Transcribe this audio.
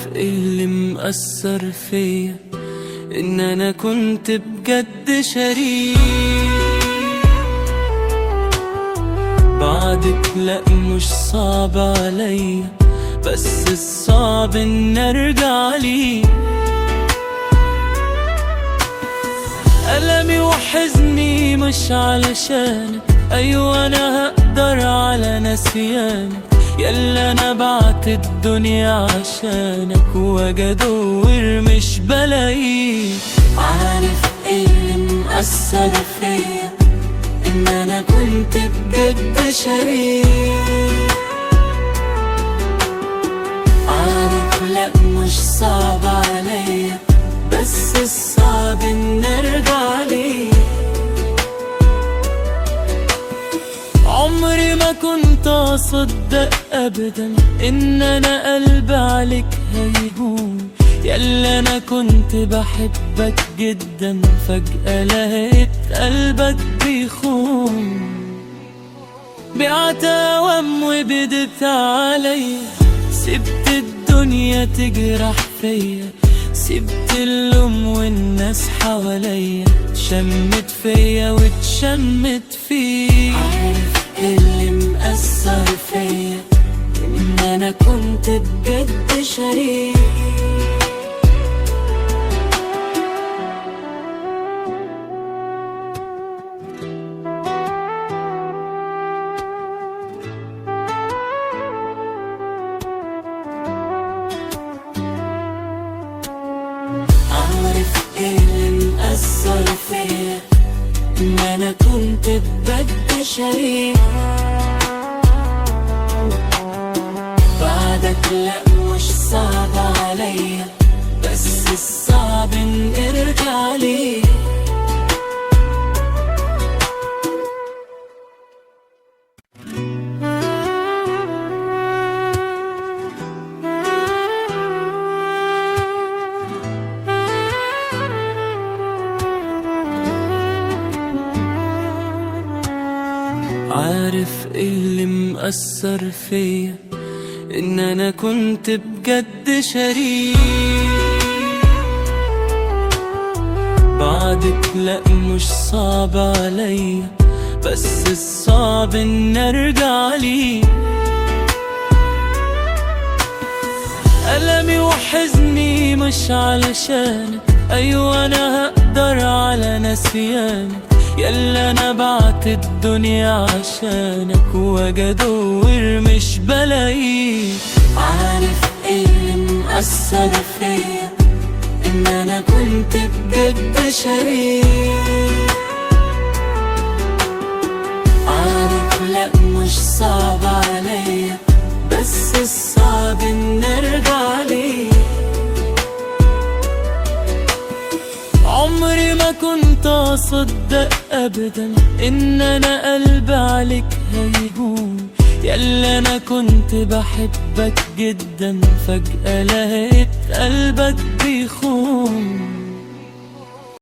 عارف ايه اللي مأثر فيا، ان انا كنت بجد شريك بعدك. لا مش صعب عليا، بس الصعب ان ارجع ليك. ألمي وحزني مش علشانك، أيوة أنا هقدر على نسيانك، يلا أنا بعت الدنيا عشانك واجي أدور مش بلاقيك. عارف ايه اللي مأثر فيا، إن أنا كنت بجد شريك. عارف لأ مش صعب عليا، بس الصعب إن أرجع ليك. عمري ما كنت أصدق أبدا إن أنا قلبي عليك هيهون، يلا أنا كنت بحبك جدا، فجأة لقيت قلبك بيخون. بعت أوام وبدت عليا، سبت الدنيا تجرح فيا، سبت اللوم والناس حواليا تشمت فيا وتشمت فيك. عارف ايه اللي مأثر فيا، ان انا كنت بجد شريك. عارف ايه اللي مأثر فيا، ان انا كنت بجد شريك بعدك. لا مش صعب عليا، بس الصعب ان ارجع ليك. عارف ايه اللي مأثر فيا، ان انا كنت بجد شريك بعدك. لا مش صعب عليا، بس الصعب ان ارجع ليك. ألمي وحزني مش علشانك، أيوة أنا هقدر على نسيانك، يلا أنا بعت الدنيا عشانك واجي أدور مش بلاقيك. عارف ايه اللي مأثر فيا، إن أنا كنت بجد شريك. عارف لأ مش صعب عليا، بس الصعب إن أرجع ليك. عمري ما كنت أصدق أبدا إن أنا قلبي عليك هيهون، يلا أنا كنت بحبك جدا، فجأة لقيت قلبك بيخون.